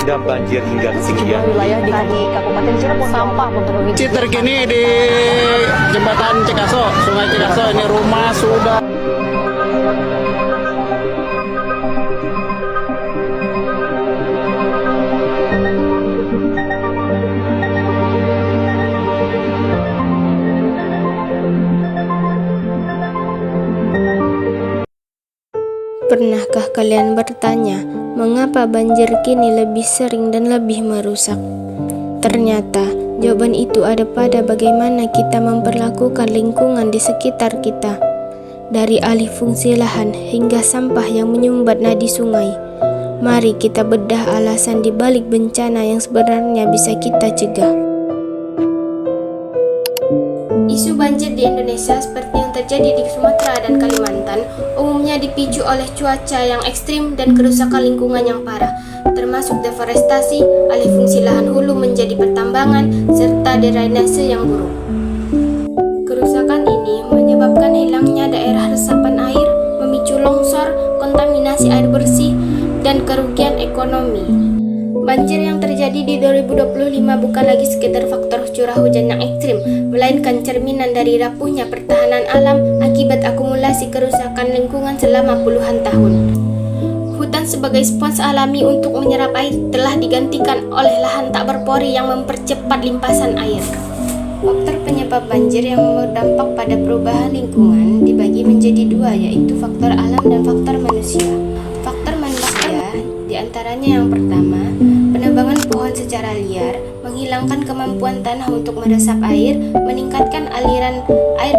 terendam banjir hingga ketinggian. Wilayah di Kabupaten Cirebon sampah memenuhi. Terkini di jembatan Cikaso, Sungai Cikaso, ini rumah sudah. Pernahkah kalian bertanya, mengapa banjir kini lebih sering dan lebih merusak? Ternyata, jawaban itu ada pada bagaimana kita memperlakukan lingkungan di sekitar kita. Dari alih fungsi lahan hingga sampah yang menyumbat nadi sungai. Mari kita bedah alasan di balik bencana yang sebenarnya bisa kita cegah. Isu banjir di Indonesia seperti yang terjadi di Sumatera dan Kalimantan umumnya dipicu oleh cuaca yang ekstrim dan kerusakan lingkungan yang parah, termasuk deforestasi, alih fungsi lahan hulu menjadi pertambangan, serta drainase yang buruk. Kerusakan ini menyebabkan hilangnya daerah resapan air, memicu longsor, kontaminasi air bersih, dan kerugian ekonomi. Banjir yang terjadi di 2025 bukan lagi sekedar faktor curah hujan yang ekstrim, melainkan cerminan dari rapuhnya pertahanan alam akibat akumulasi kerusakan lingkungan selama puluhan tahun. Hutan sebagai spons alami untuk menyerap air telah digantikan oleh lahan tak berpori yang mempercepat limpasan air. Faktor penyebab banjir yang berdampak pada perubahan lingkungan dibagi menjadi dua, yaitu faktor alam dan faktor manusia. Faktor manusia diantaranya yang pertama, penebangan pohon secara liar, menghilangkan kemampuan tanah untuk meresap air, meningkatkan aliran air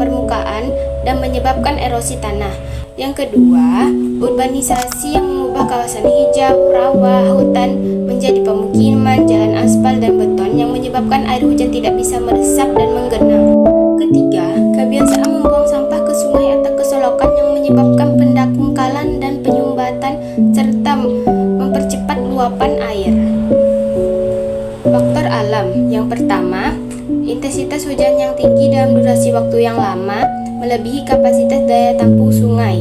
permukaan, dan menyebabkan erosi tanah. Yang kedua, urbanisasi yang mengubah kawasan hijau, rawa, hutan menjadi pemukiman, jalan aspal dan beton yang menyebabkan air hujan tidak bisa meresap dan menggenang. Ketiga, kebiasaan membuang sampah ke sungai atau ke selokan yang menyebabkan pendangkalan dan penyumbatan serta mempercepat luapan air. Faktor alam yang pertama, intensitas hujan yang tinggi dalam durasi waktu yang lama melebihi kapasitas daya tampung sungai.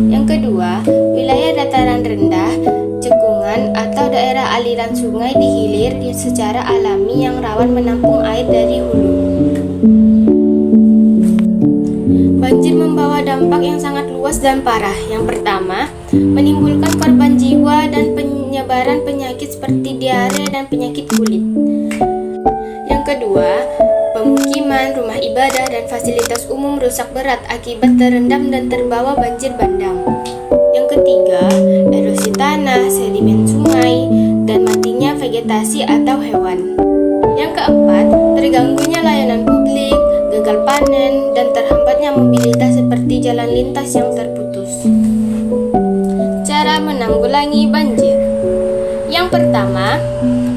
Yang kedua, wilayah dataran rendah, cekungan atau daerah aliran sungai di hilir secara alami yang rawan menampung air dari hulu. Banjir membawa dampak yang sangat luas dan parah. Yang pertama, menimbulkan korban jiwa dan penyebaran penyakit seperti diare dan penyakit kulit. Yang kedua, pemukiman, rumah ibadah, dan fasilitas umum rusak berat akibat terendam dan terbawa banjir bandang. Yang ketiga, erosi tanah, sedimen sungai, dan matinya vegetasi atau hewan. Yang keempat, terganggunya layanan publik, gagal panen, dan terhambatnya mobilitas seperti jalan lintas yang terputus. Cara menanggulangi banjir. Yang pertama,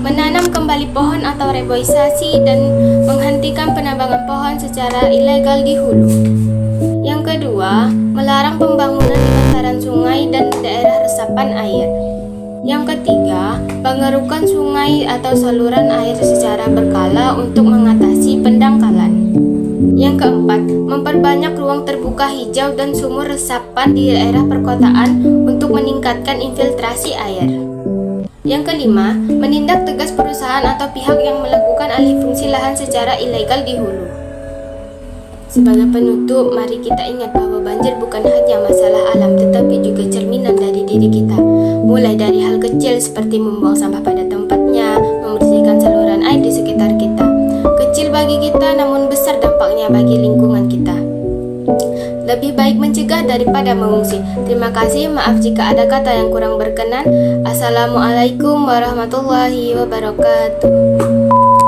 menanam kembali pohon atau reboisasi dan menghentikan penambangan pohon secara ilegal di hulu. Yang kedua, melarang pembangunan di bantaran sungai dan daerah resapan air. Yang ketiga, pengerukan sungai atau saluran air secara berkala untuk mengatasi pendangkalan. Yang keempat, memperbanyak ruang terbuka hijau dan sumur resapan di daerah perkotaan untuk meningkatkan infiltrasi air. Yang kelima, menindak tegas perusahaan atau pihak yang melakukan alih fungsi lahan secara ilegal di hulu. Sebagai penutup, mari kita ingat bahwa banjir bukan hanya masalah alam tetapi juga cerminan dari diri kita. Mulai dari hal kecil seperti membuang sampah pada tempatnya, membersihkan saluran air di sekitar kita. Kecil bagi kita namun besar dampaknya bagi lingkungan kita. Lebih baik mencegah daripada mengungsi. Terima kasih, maaf jika ada kata yang kurang berkenan. Assalamualaikum warahmatullahi wabarakatuh.